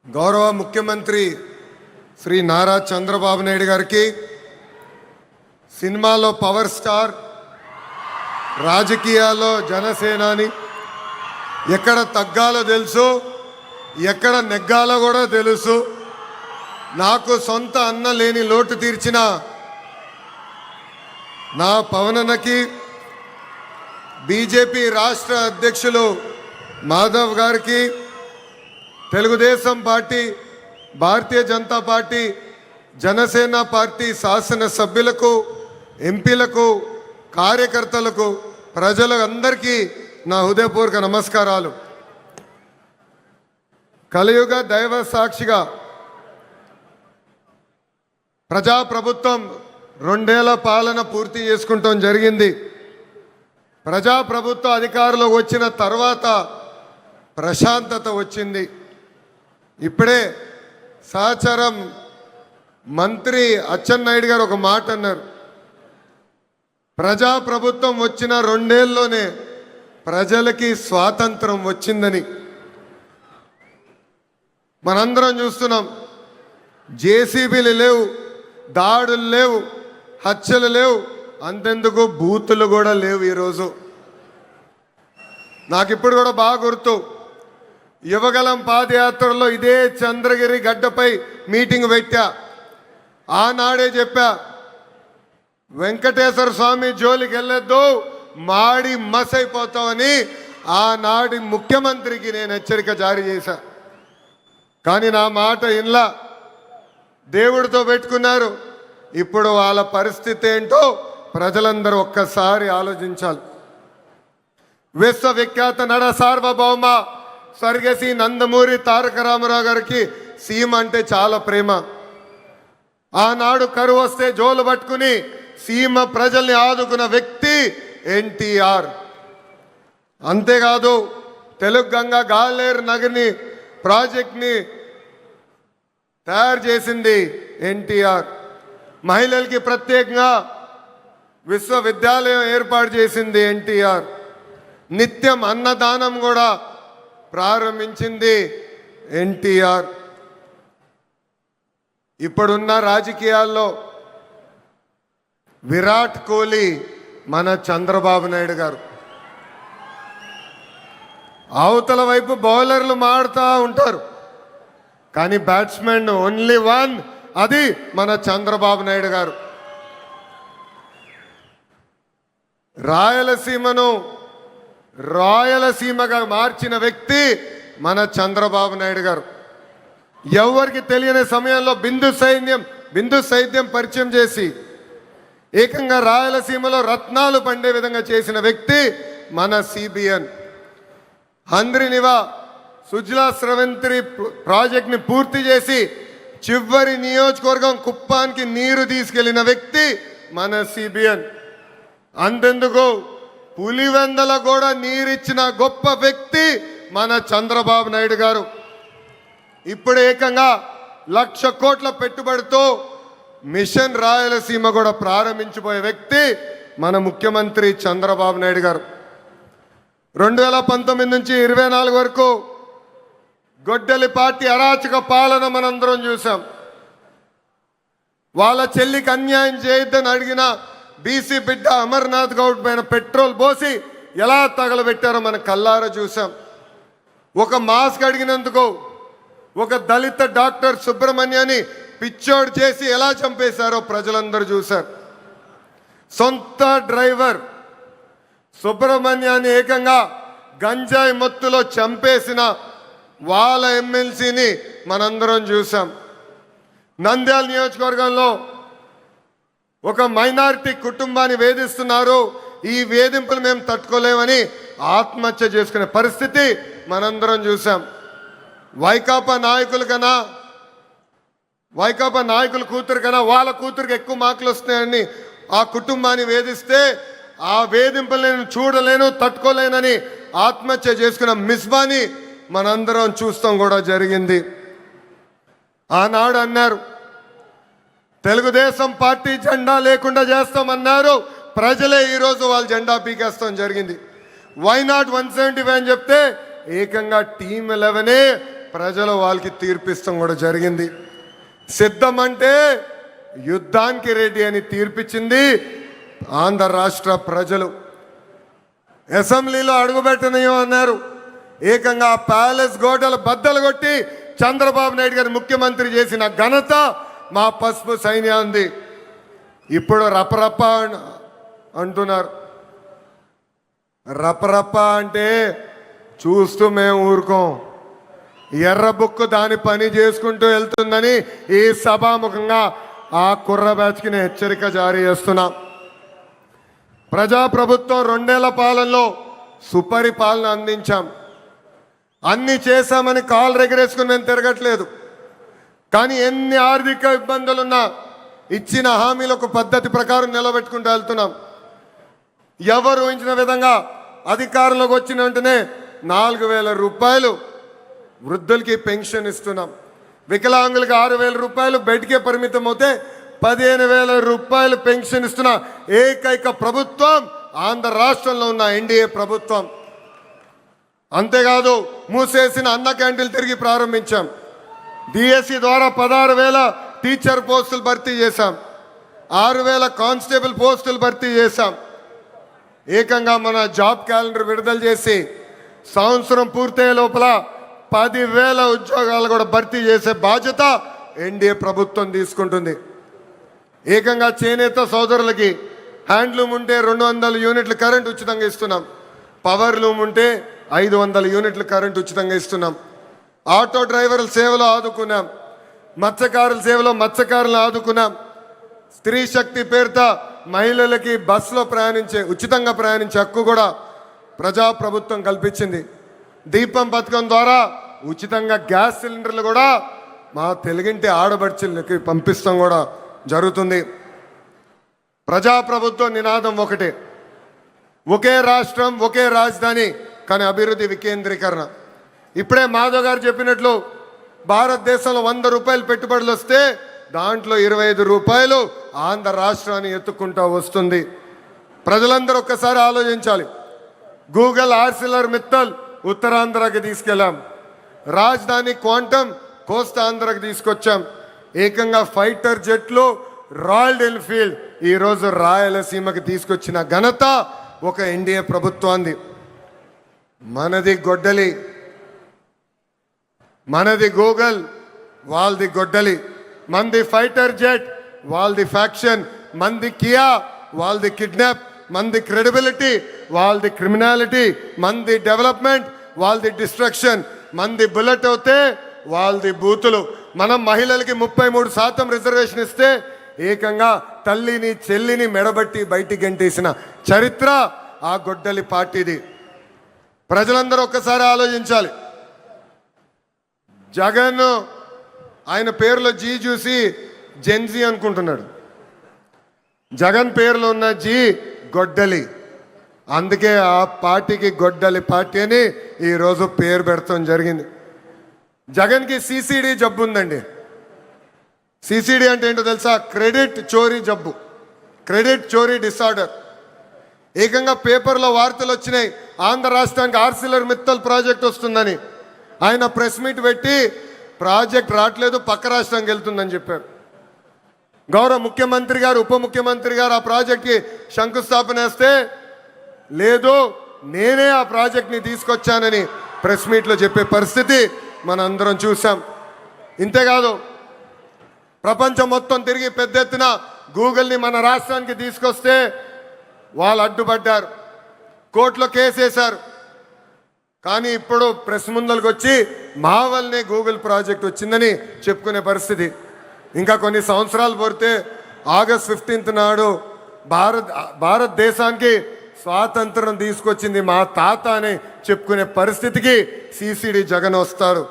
గౌరవ ముఖ్యమంత్రి శ్రీ నారా చంద్రబాబు నాయుడు గారికి, సినిమాలో పవర్ స్టార్, రాజకీయాల్లో జనసేనాని, ఎక్కడ తగ్గాలో తెలుసు, ఎక్కడ నెగ్గాలో కూడా తెలుసు. నాకు సొంత అన్న లేని లోటు తీర్చిన నా పవనన్నకి, బీజేపీ రాష్ట్ర అధ్యక్షులు మాధవ్ గారికి, Telugu Desam party, Bharatiya Janata party, Janasena party శాసనసభ్యులకు, ఎంపీలకు, కార్యకర్తలకు, ప్రజలందరికీ నా హృదయపూర్వక నమస్కారాలు. కలియుగ దైవ సాక్షిగా ప్రజాప్రభుత్వం 2 ఏళ్ల పాలన పూర్తి చేసుకుంటాం జరిగింది. ప్రజాప్రభుత్వ అధికారంలో వచ్చిన తర్వాత ప్రశాంతత వచ్చింది. ఇప్పుడే సహచరం మంత్రి అచ్చెన్నాయుడు గారు ఒక మాట అన్నారు. ప్రజాప్రభుత్వం వచ్చిన 2 ఏళ్లలోనే ప్రజలకి స్వాతంత్రం వచ్చిందని. మనందరం చూస్తున్నాం. జేసీబీలు లేవు, దాడులు లేవు, హత్యలు లేవు, అంతెందుకు బూతులు కూడా లేవు. ఈరోజు నాకు ఇప్పుడు కూడా బాగా గుర్తు, యువగలం పాదయాత్రలో ఇదే చంద్రగిరి గడ్డపై మీటింగ్ పెట్టా. ఆనాడే చెప్పా, వెంకటేశ్వర స్వామి జోలికి వెళ్ళొద్దు, మాడి మసైపోతామని ఆనాడి ముఖ్యమంత్రికి నేను హెచ్చరిక జారీ చేశా. కానీ నా మాట ఇన్లా, దేవుడితో పెట్టుకున్నారు. ఇప్పుడు వాళ్ళ పరిస్థితి ఏంటో ప్రజలందరూ ఒక్కసారి ఆలోచించాలి. విశ్వవిఖ్యాత నడ సార్వభౌమ స్వర్గశ్రీ నందమూరి తారక రామారావు గారికి సీమ అంటే చాలా ప్రేమ. ఆనాడు కరువు వస్తే జోలు పట్టుకుని సీమ ప్రజల్ని ఆదుకున్న వ్యక్తి ఎన్టీఆర్. అంతేకాదు, తెలుగు గంగా గాలేరు నగర్ని ప్రాజెక్ట్ని తయారు చేసింది ఎన్టీఆర్. మహిళలకి ప్రత్యేకంగా విశ్వవిద్యాలయం ఏర్పాటు చేసింది ఎన్టీఆర్. నిత్యం అన్నదానం కూడా ప్రారంభించింది ఎన్టీఆర్. ఇప్పుడున్న రాజకీయాల్లో విరాట్ కోహ్లీ మన చంద్రబాబు నాయుడు గారు. అవతల వైపు బౌలర్లు మాడుతూ ఉంటారు, కానీ బ్యాట్స్మెన్ ఓన్లీ వన్, అది మన చంద్రబాబు నాయుడు గారు. రాయలసీమగా మార్చిన వ్యక్తి మన చంద్రబాబు నాయుడు గారు. ఎవరికి తెలియని సమయంలో బిందు సైద్యం పరిచయం చేసి ఏకంగా రాయలసీమలో రత్నాలు పండే విధంగా చేసిన వ్యక్తి మన సిబిఎన్. హంద్రినివా సుజలా స్రవంతి ప్రాజెక్ట్ని పూర్తి చేసి చివరి నియోజకవర్గం కుప్పానికి నీరు తీసుకెళ్లిన వ్యక్తి మన సిబిఎన్. అంతెందుకు, పులివెందల కూడా నీరిచ్చిన గొప్ప వ్యక్తి మన చంద్రబాబు నాయుడు గారు. ఇప్పుడు ఏకంగా 1,00,000 కోట్ల పెట్టుబడితో మిషన్ రాయలసీమ కూడా ప్రారంభించిపోయే వ్యక్తి మన ముఖ్యమంత్రి చంద్రబాబు నాయుడు గారు. 2019 నుంచి 24 వరకు గొడ్డలి పార్టీ అరాచక పాలన మనందరం చూసాం. వాళ్ళ చెల్లికి అన్యాయం చేయొద్దని అడిగిన బీసీ బిడ్డ అమర్నాథ్ గౌడ్ పైన పెట్రోల్ పోసి ఎలా తగలబెట్టారో మన కల్లారా చూసాం. ఒక మాస్క్ అడిగినందుకు ఒక దళిత డాక్టర్ సుబ్రహ్మణ్యాన్ని పిచ్చోడు చేసి ఎలా చంపేశారో ప్రజలందరూ చూశారు. సొంత డ్రైవర్ సుబ్రహ్మణ్యాన్ని ఏకంగా గంజాయి మత్తులో చంపేసిన వాళ్ళ ఎమ్మెల్సీని మనందరం చూసాం. నంద్యాల నియోజకవర్గంలో ఒక మైనారిటీ కుటుంబాన్ని వేధిస్తున్నారు, ఈ వేధింపులు మేము తట్టుకోలేమని ఆత్మహత్య చేసుకునే పరిస్థితి మనందరం చూసాం. వైకాపా నాయకుల కూతురు కన్నా వాళ్ళ కూతురికి ఎక్కువ మార్కులు వస్తున్నాయని ఆ కుటుంబాన్ని వేధిస్తే, ఆ వేధింపులు నేను చూడలేను, తట్టుకోలేనని ఆత్మహత్య చేసుకున్న మిస్బాని మనందరం చూస్తాం కూడా జరిగింది. ఆనాడు అన్నారు, తెలుగుదేశం పార్టీ జెండా లేకుండా చేస్తామన్నారు, ప్రజలే ఈరోజు వాళ్ళ జెండా పీకేస్తాం జరిగింది. వై నాట్ 175 అని చెప్తే ఏకంగా టీమ్ 11 ప్రజలు వాళ్ళకి తీర్పిస్తాం కూడా జరిగింది. సిద్ధమంటే యుద్ధానికి రెడీ అని తీర్పిచ్చింది ఆంధ్ర రాష్ట్ర ప్రజలు. అసెంబ్లీలో అడుగుపెట్టనయో అన్నారు, ఏకంగా ప్యాలెస్ గోడలు బద్దలు కొట్టి చంద్రబాబు నాయుడు గారిని ముఖ్యమంత్రి చేసిన ఘనత మా పసుపు సైన్యాన్ని. ఇప్పుడు రపరప అంటున్నారు. రపరప అంటే చూస్తూ మేము ఊరుకోం. ఎర్ర బుక్కు దాని పని చేసుకుంటూ వెళ్తుందని ఈ సభాముఖంగా ఆ కుర్ర బ్యాచ్కి నేను హెచ్చరిక జారీ చేస్తున్నా. ప్రజాప్రభుత్వం 2 ఏళ్ల పాలనలో సుపరిపాలన అందించాం. అన్ని చేశామని కాలు ఎగరేసుకుని మేము తిరగట్లేదు. కానీ ఎన్ని ఆర్థిక ఇబ్బందులున్నా ఇచ్చిన హామీలకు పద్ధతి ప్రకారం నిలబెట్టుకుంటూ వెళ్తున్నాం. ఎవరు ఊహించిన విధంగా అధికారంలోకి వచ్చిన వెంటనే 4,000 రూపాయలు వృద్ధులకి పెన్షన్ ఇస్తున్నాం. వికలాంగులకి 6,000 రూపాయలు బెడ్కే పరిమితం అవుతే 15,000 రూపాయలు పెన్షన్ ఇస్తున్న ఏకైక ప్రభుత్వం ఆంధ్ర రాష్ట్రంలో ఉన్న ఎన్డీఏ ప్రభుత్వం. అంతేకాదు మూసేసిన అన్న క్యాంటీన్లు తిరిగి ప్రారంభించాం. డిఎస్సి ద్వారా 16,000 టీచర్ పోస్టులు భర్తీ చేశాం. 6,000 కానిస్టేబుల్ పోస్టులు భర్తీ చేశాం. ఏకంగా మన జాబ్ క్యాలెండర్ విడుదల చేసి సంవత్సరం పూర్తయ్యే లోపల 10,000 ఉద్యోగాలు కూడా భర్తీ చేసే బాధ్యత ఎన్డీఏ ప్రభుత్వం తీసుకుంటుంది. ఏకంగా చేనేత సోదరులకి హ్యాండ్లూమ్ ఉంటే 200 యూనిట్లు కరెంట్ ఉచితంగా ఇస్తున్నాం. పవర్ లూమ్ ఉంటే 500 యూనిట్లు కరెంట్ ఉచితంగా ఇస్తున్నాం. ఆటో డ్రైవర్ల సేవలో ఆదుకున్నాం. మత్స్యకారుల సేవలో మత్స్యకారులను ఆదుకున్నాం. స్త్రీ శక్తి పేరుతో మహిళలకి బస్సులో ఉచితంగా ప్రయాణించే హక్కు కూడా ప్రజాప్రభుత్వం కల్పించింది. దీపం పథకం ద్వారా ఉచితంగా గ్యాస్ సిలిండర్లు కూడా మా తెలుగింటి ఆడబడుచులకి పంపిస్తాం కూడా జరుగుతుంది. ప్రజాప్రభుత్వం నినాదం ఒకటే, ఒకే రాష్ట్రం ఒకే రాజధాని, కానీ అభివృద్ధి వికేంద్రీకరణ. ఇప్పుడే మాధవ్ గారు చెప్పినట్లు భారతదేశంలో 100 రూపాయలు పెట్టుబడులు వస్తే దాంట్లో 25 రూపాయలు ఆంధ్ర రాష్ట్రాన్ని ఎత్తుకుంటూ వస్తుంది. ప్రజలందరూ ఒక్కసారి ఆలోచించాలి. గూగుల్ ఆర్సిలర్ మిత్తల్ ఉత్తరాంధ్రకి తీసుకెళ్ళాం. రాజధాని క్వాంటమ్ కోస్తాంధ్రకి తీసుకొచ్చాం. ఏకంగా ఫైటర్ జెట్లు రాయల్ ఎన్ఫీల్డ్ ఈరోజు రాయలసీమకి తీసుకొచ్చిన ఘనత ఒక ఎన్డీఏ ప్రభుత్వాన్ని. మనది గొడ్డలి, మనది గూగుల్, వాళ్ళది గొడ్డలి. మంది ఫైటర్ జెట్, వాళ్ళది ఫ్యాక్షన్. మంది కియా, వాళ్ళది కిడ్నాప్. మంది క్రెడిబిలిటీ, వాళ్ళది క్రిమినాలిటీ. మంది డెవలప్మెంట్, వాళ్ళది డిస్ట్రక్షన్. మంది బుల్లెట్ అవుతే వాళ్ళది బూతులు. మనం మహిళలకి 33% రిజర్వేషన్ ఇస్తే ఏకంగా తల్లిని చెల్లిని మెడబట్టి బయటికి గంటేసిన చరిత్ర ఆ గొడ్డలి పార్టీది. ప్రజలందరూ ఒక్కసారి ఆలోచించాలి. జగన్ ఆయన పేరులో జీ చూసి జెన్జీ అనుకుంటున్నాడు. జగన్ పేరులో ఉన్న జీ గొడ్డలి. అందుకే ఆ పార్టీకి గొడ్డలి పార్టీ అని ఈరోజు పేరు పెడతాం జరిగింది. జగన్కి సిసిడి జబ్బు ఉందండి. సిసిడి అంటే ఏంటో తెలుసా? క్రెడిట్ చోరీ జబ్బు, క్రెడిట్ చోరీ డిసార్డర్. ఏకంగా పేపర్లో వార్తలు వచ్చినాయి, ఆంధ్ర రాష్ట్రానికి ఆర్సిలర్ మిత్తల్ ప్రాజెక్ట్ వస్తుందని. ఆయన ప్రెస్ మీట్ పెట్టి ప్రాజెక్ట్ రావట్లేదు, పక్క రాష్ట్రానికి వెళ్తుందని చెప్పారు. గౌరవ ముఖ్యమంత్రి గారు, ఉప ముఖ్యమంత్రి గారు ఆ ప్రాజెక్ట్కి శంకుస్థాపన వేస్తే లేదు నేనే ఆ ప్రాజెక్ట్ని తీసుకొచ్చానని ప్రెస్ మీట్లో చెప్పే పరిస్థితి మనందరం చూసాం. ఇంతేకాదు ప్రపంచం మొత్తం తిరిగి పెద్ద ఎత్తున గూగుల్ని మన రాష్ట్రానికి తీసుకొస్తే వాళ్ళు అడ్డుపడ్డారు, కోర్టులో కేసేశారు. కానీ ఇప్పుడు ప్రెస్ ముందరికి వచ్చి మా వల్లనే గూగుల్ ప్రాజెక్ట్ వచ్చిందని చెప్పుకునే పరిస్థితి. ఇంకా కొన్ని సంవత్సరాలు పోతే ఆగస్ట్ 15 నాడు భారతదేశానికి స్వాతంత్రం తీసుకొచ్చింది మా తాత అని చెప్పుకునే పరిస్థితికి సిసిడి జగన్ వస్తారు.